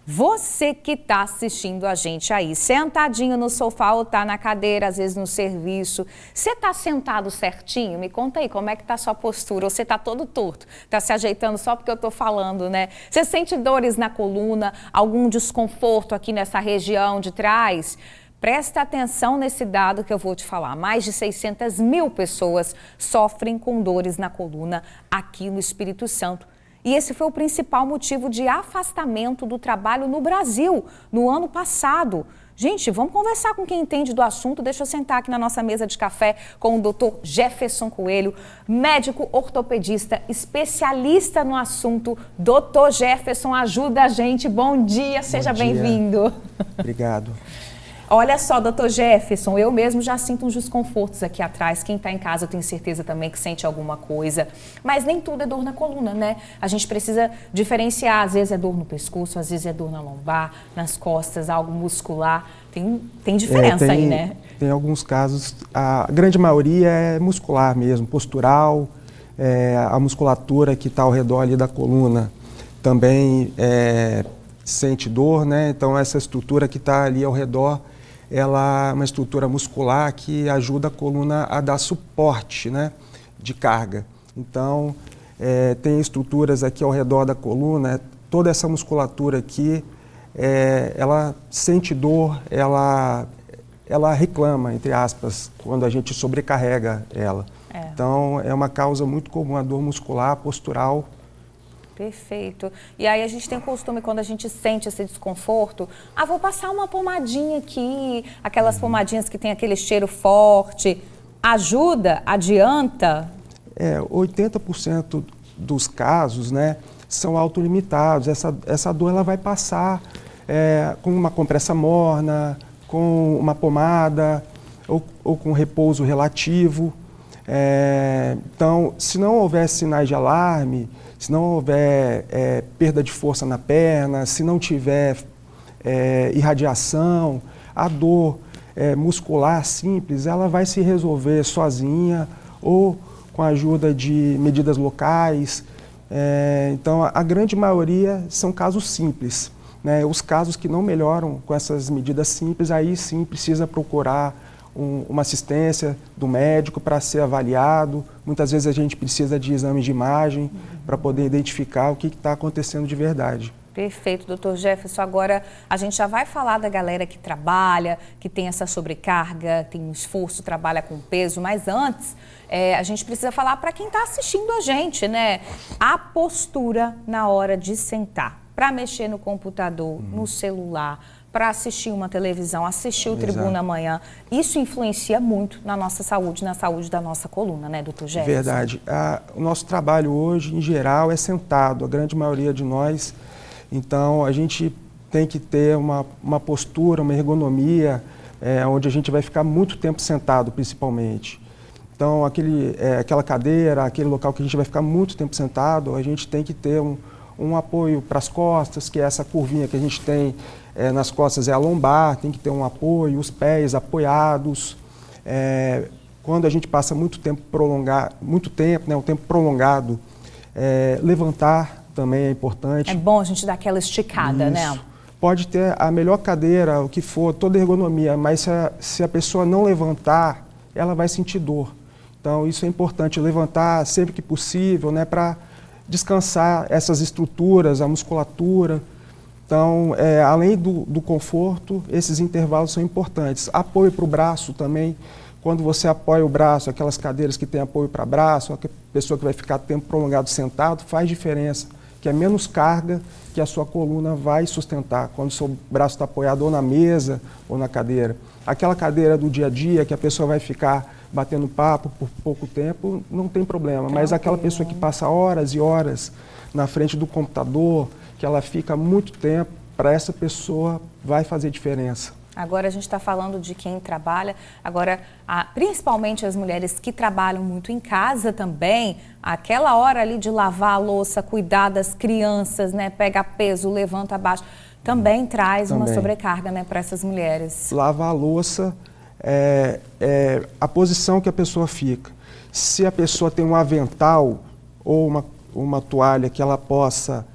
Você que está assistindo a gente aí, sentadinho no sofá ou está na cadeira, às vezes no serviço, você está sentado certinho? Me conta aí, como é que está a sua postura? Ou você está todo torto? Está se ajeitando só porque eu estou falando, né? Você sente dores na coluna, algum desconforto aqui nessa região de trás? Presta atenção nesse dado que eu vou te falar. Mais de 600 mil pessoas sofrem com dores na coluna aqui no Espírito Santo. E esse foi o principal motivo de afastamento do trabalho no Brasil no ano passado. Gente, vamos conversar com quem entende do assunto. Deixa eu sentar aqui na nossa mesa de café com o Dr. Jefferson Coelho, médico ortopedista, especialista no assunto. Dr. Jefferson, ajuda a gente. Bom dia, seja bem-vindo. Obrigado. Olha só, doutor Jefferson, eu mesmo já sinto uns desconfortos aqui atrás. Quem está em casa eu tenho certeza também que sente alguma coisa. Mas nem tudo é dor na coluna, né? A gente precisa diferenciar. Às vezes é dor no pescoço, às vezes é dor na lombar, nas costas, algo muscular. Tem diferença aí, né? Tem alguns casos, a grande maioria é muscular mesmo, postural, a musculatura que está ao redor ali da coluna também sente dor, né? Então essa estrutura que está ali ao redor, ela é uma estrutura muscular que ajuda a coluna a dar suporte, né, de carga. Então, tem estruturas aqui ao redor da coluna, toda essa musculatura aqui, ela sente dor, ela reclama, entre aspas, quando a gente sobrecarrega ela. Então, é uma causa muito comum, a dor muscular, postural. Perfeito. E aí a gente tem costume, quando a gente sente esse desconforto, vou passar uma pomadinha aqui, aquelas pomadinhas que tem aquele cheiro forte. Ajuda? Adianta? 80% dos casos, né, são autolimitados. Essa dor ela vai passar com uma compressa morna, com uma pomada ou com repouso relativo. Então, se não houver sinais de alarme, se não houver perda de força na perna, se não tiver irradiação, a dor muscular simples, ela vai se resolver sozinha ou com a ajuda de medidas locais. Então, a grande maioria são casos simples, né? Os casos que não melhoram com essas medidas simples, aí sim precisa procurar uma assistência do médico para ser avaliado. Muitas vezes a gente precisa de exames de imagem para poder identificar o que está acontecendo de verdade. Perfeito, doutor Jefferson. Agora a gente já vai falar da galera que trabalha, que tem essa sobrecarga, tem um esforço, trabalha com peso, mas antes a gente precisa falar para quem está assistindo a gente, né? A postura na hora de sentar, para mexer no computador, no celular, para assistir uma televisão, assistir o Tribuna Amanhã. Isso influencia muito na nossa saúde, na saúde da nossa coluna, né, doutor Jefferson? Verdade. O nosso trabalho hoje, em geral, é sentado, a grande maioria de nós. Então, a gente tem que ter uma postura, uma ergonomia, onde a gente vai ficar muito tempo sentado, principalmente. Então, aquela cadeira, aquele local que a gente vai ficar muito tempo sentado, a gente tem que ter um apoio para as costas, que é essa curvinha que a gente tem nas costas, é a lombar, tem que ter um apoio, os pés apoiados. Quando a gente passa muito tempo, né, um tempo prolongado, levantar também é importante. É bom a gente dar aquela esticada, né? Pode ter a melhor cadeira, o que for, toda a ergonomia, mas se a pessoa não levantar, ela vai sentir dor. Então, isso é importante, levantar sempre que possível, né, para descansar essas estruturas, a musculatura. Então, além do conforto, esses intervalos são importantes. Apoio para o braço também. Quando você apoia o braço, aquelas cadeiras que têm apoio para braço, a pessoa que vai ficar tempo prolongado sentado, faz diferença, que é menos carga que a sua coluna vai sustentar quando o seu braço está apoiado ou na mesa ou na cadeira. Aquela cadeira do dia a dia que a pessoa vai ficar batendo papo por pouco tempo, não tem problema. Mas aquela pessoa que passa horas e horas na frente do computador, que ela fica muito tempo, para essa pessoa vai fazer diferença. Agora a gente está falando de quem trabalha, agora principalmente as mulheres que trabalham muito em casa também, aquela hora ali de lavar a louça, cuidar das crianças, né, pega peso, levanta abaixo, também traz uma sobrecarga, né, para essas mulheres. Lavar a louça a posição que a pessoa fica. Se a pessoa tem um avental ou uma toalha que ela possa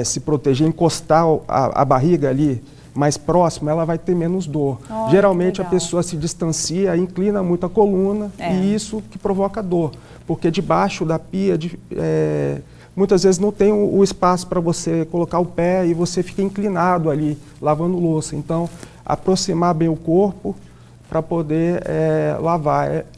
se proteger, encostar a barriga ali mais próximo, ela vai ter menos dor. Oh, geralmente a pessoa se distancia, inclina muito a coluna e isso que provoca dor, porque debaixo da pia muitas vezes não tem o espaço para você colocar o pé e você fica inclinado ali, lavando louça. Então, aproximar bem o corpo para poder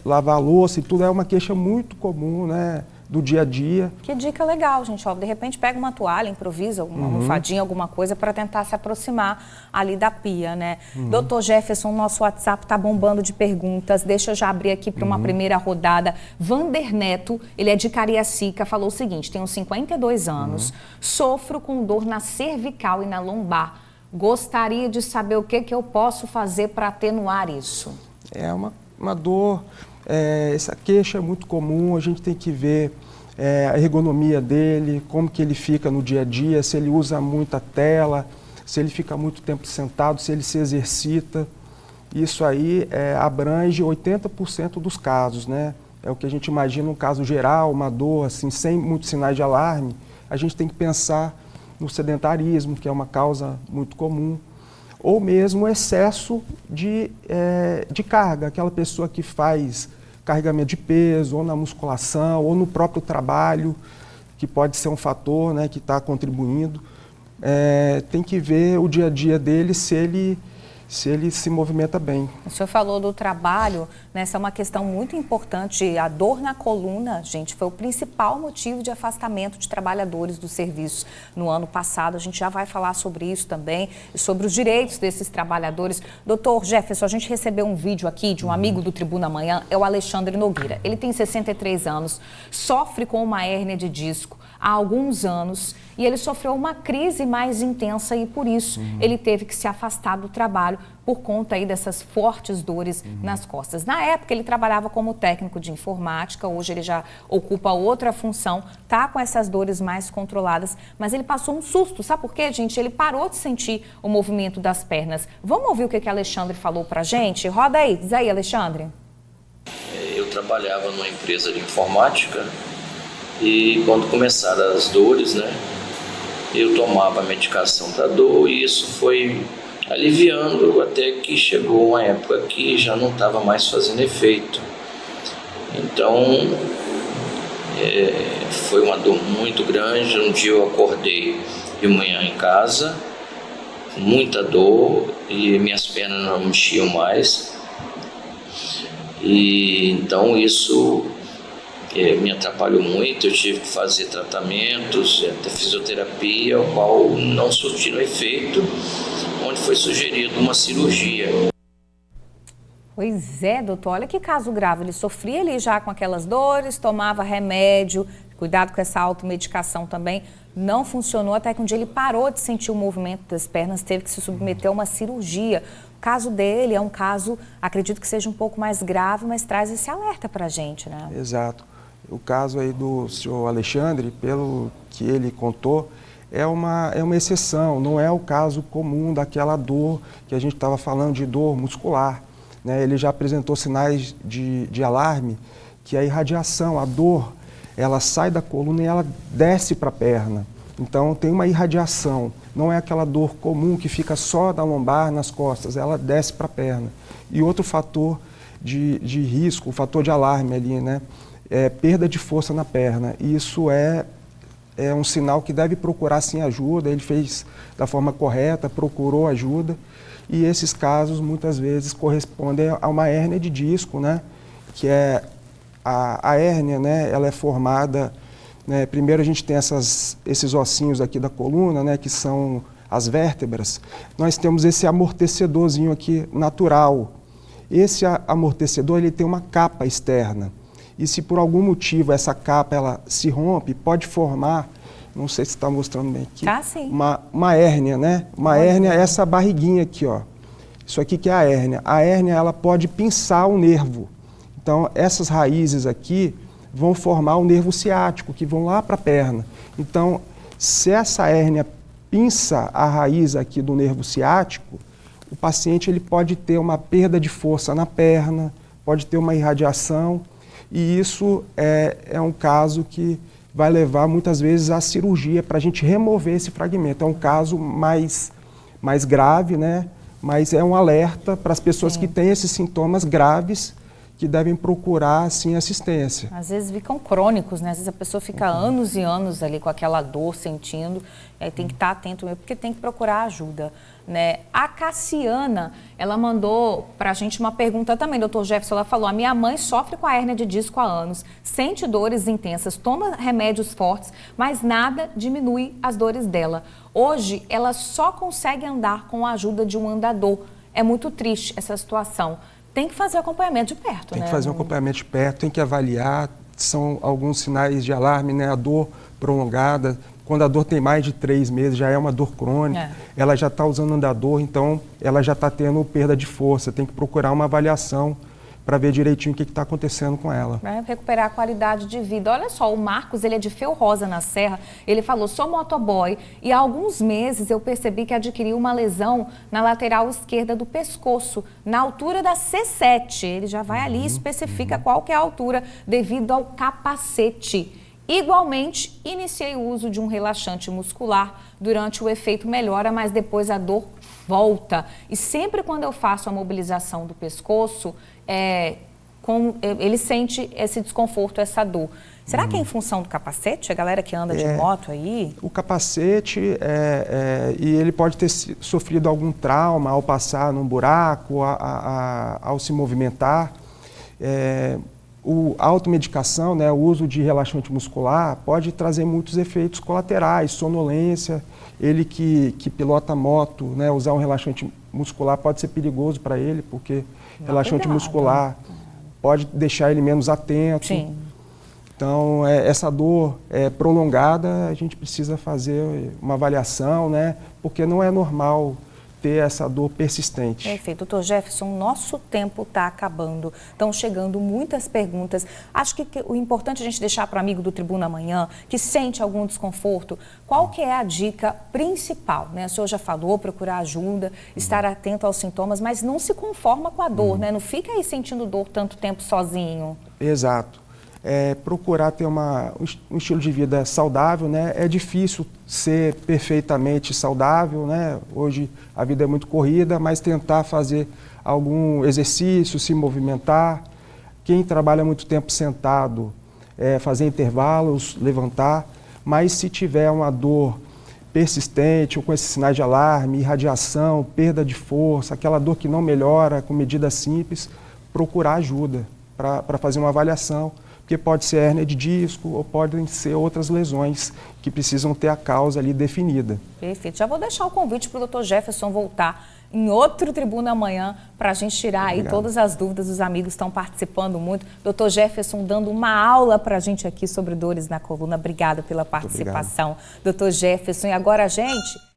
lavar a louça e tudo é uma queixa muito comum, né, do dia a dia. Que dica legal, gente. Ó, de repente pega uma toalha, improvisa, uma almofadinha, alguma coisa para tentar se aproximar ali da pia, né? Doutor Jefferson, nosso WhatsApp tá bombando de perguntas. Deixa eu já abrir aqui para uma primeira rodada. Vander Neto, ele é de Cariacica, falou o seguinte: tenho 52 anos, sofro com dor na cervical e na lombar. Gostaria de saber o que eu posso fazer para atenuar isso. É uma dor, essa queixa é muito comum, a gente tem que ver a ergonomia dele, como que ele fica no dia a dia, se ele usa muita tela, se ele fica muito tempo sentado, se ele se exercita. Isso aí abrange 80% dos casos, né? É o que a gente imagina um caso geral, uma dor assim, sem muitos sinais de alarme. A gente tem que pensar no sedentarismo, que é uma causa muito comum, ou mesmo excesso de carga, aquela pessoa que faz carregamento de peso, ou na musculação, ou no próprio trabalho, que pode ser um fator, né, que está contribuindo. Tem que ver o dia a dia dele, se ele se movimenta bem. O senhor falou do trabalho, né? Essa é uma questão muito importante. A dor na coluna, gente, foi o principal motivo de afastamento de trabalhadores do serviço no ano passado. A gente já vai falar sobre isso também, e sobre os direitos desses trabalhadores. Doutor Jefferson, a gente recebeu um vídeo aqui de um amigo do Tribuna Manhã, é o Alexandre Nogueira. Ele tem 63 anos, sofre com uma hérnia de disco há alguns anos e ele sofreu uma crise mais intensa e por isso ele teve que se afastar do trabalho por conta aí dessas fortes dores nas costas. Na época ele trabalhava como técnico de informática, hoje ele já ocupa outra função, tá com essas dores mais controladas, mas ele passou um susto, sabe por quê, gente? Ele parou de sentir o movimento das pernas. Vamos ouvir o que Alexandre falou pra gente? Roda aí, diz aí, Alexandre. Eu trabalhava numa empresa de informática e quando começaram as dores, né, eu tomava a medicação para dor e isso foi aliviando até que chegou uma época que já não estava mais fazendo efeito. Então, foi uma dor muito grande. Um dia eu acordei de manhã em casa, muita dor e minhas pernas não mexiam mais. E então isso me atrapalhou muito, eu tive que fazer tratamentos, até fisioterapia, o qual não surtiram efeito, onde foi sugerido uma cirurgia. Pois é, doutor, olha que caso grave, ele sofria ali já com aquelas dores, tomava remédio, cuidado com essa automedicação também, não funcionou, até que um dia ele parou de sentir o movimento das pernas, teve que se submeter a uma cirurgia. O caso dele é um caso, acredito que seja um pouco mais grave, mas traz esse alerta para a gente, né? Exato. O caso aí do senhor Alexandre, pelo que ele contou, é uma exceção, não é o caso comum daquela dor que a gente estava falando de dor muscular, né? Ele já apresentou sinais de alarme, que a irradiação, a dor, ela sai da coluna e ela desce para a perna. Então tem uma irradiação, não é aquela dor comum que fica só na lombar, nas costas, ela desce para a perna. E outro fator de risco, o fator de alarme ali, né? Perda de força na perna. E isso é um sinal que deve procurar sim ajuda. Ele fez da forma correta, procurou ajuda. E esses casos muitas vezes correspondem a uma hérnia de disco, né? Que é a hérnia, né? Ela é formada, né? Primeiro a gente tem esses ossinhos aqui da coluna, né? Que são as vértebras. Nós temos esse amortecedorzinho aqui natural. Esse amortecedor ele tem uma capa externa. E se por algum motivo essa capa ela se rompe, pode formar, não sei se está mostrando bem aqui, sim. uma hérnia, né? Uma hérnia é essa barriguinha aqui, ó. Isso aqui que é a hérnia. A hérnia ela pode pinçar o nervo. Então essas raízes aqui vão formar o nervo ciático, que vão lá para a perna. Então, se essa hérnia pinça a raiz aqui do nervo ciático, o paciente ele pode ter uma perda de força na perna, pode ter uma irradiação. E isso é um caso que vai levar muitas vezes à cirurgia para a gente remover esse fragmento. É um caso mais grave, né? Mas é um alerta para as pessoas que têm esses sintomas graves, que devem procurar, assim, assistência. Às vezes ficam crônicos, né? Às vezes a pessoa fica anos e anos ali com aquela dor, sentindo, aí tem que estar atento mesmo, porque tem que procurar ajuda, né? A Cassiana, ela mandou pra gente uma pergunta também, doutor Jefferson, ela falou, a minha mãe sofre com a hérnia de disco há anos, sente dores intensas, toma remédios fortes, mas nada diminui as dores dela. Hoje, ela só consegue andar com a ajuda de um andador. É muito triste essa situação. Tem que fazer acompanhamento de perto, né? Tem que fazer um acompanhamento de perto, tem que avaliar, são alguns sinais de alarme, né? A dor prolongada, quando a dor tem mais de 3 meses, já é uma dor crônica, ela já está usando andador, então ela já está tendo perda de força, tem que procurar uma avaliação para ver direitinho o que está acontecendo com ela. Vai recuperar a qualidade de vida. Olha só, o Marcos, ele é de Feu Rosa, na Serra, ele falou, sou motoboy e há alguns meses eu percebi que adquiri uma lesão na lateral esquerda do pescoço, na altura da C7. Ele já vai ali e especifica qual que é a altura devido ao capacete. Igualmente, iniciei o uso de um relaxante muscular. Durante o efeito melhora, mas depois a dor volta. E sempre quando eu faço a mobilização do pescoço, ele sente esse desconforto, essa dor. Será que é em função do capacete? A galera que anda de moto aí? O capacete, e ele pode ter sofrido algum trauma ao passar num buraco, ao se movimentar. A automedicação, né, o uso de relaxante muscular pode trazer muitos efeitos colaterais, sonolência. Ele que pilota moto, né, usar um relaxante muscular pode ser perigoso para ele, porque relaxante muscular pode deixar ele menos atento. Sim. Então, essa dor prolongada, a gente precisa fazer uma avaliação, né, porque não é normal ter essa dor persistente. Perfeito. Doutor Jefferson, nosso tempo está acabando. Estão chegando muitas perguntas. Acho que o importante é a gente deixar para o amigo do Tribuna Amanhã, que sente algum desconforto, qual que é a dica principal, né? O senhor já falou, procurar ajuda, estar atento aos sintomas, mas não se conforma com a dor, né? Não fica aí sentindo dor tanto tempo sozinho. Exato. Procurar ter um estilo de vida saudável, né? É difícil ser perfeitamente saudável, né? Hoje a vida é muito corrida, mas tentar fazer algum exercício, se movimentar. Quem trabalha muito tempo sentado, fazer intervalos, levantar. Mas se tiver uma dor persistente ou com esses sinais de alarme, irradiação, perda de força, aquela dor que não melhora com medidas simples, procurar ajuda para fazer uma avaliação. Porque pode ser hérnia de disco ou podem ser outras lesões que precisam ter a causa ali definida. Perfeito. Já vou deixar o convite para o doutor Jefferson voltar em outro Tribuna Amanhã para a gente tirar aí todas as dúvidas. Os amigos estão participando muito. Doutor Jefferson dando uma aula para a gente aqui sobre dores na coluna. Obrigada pela participação, doutor Jefferson. E agora, gente...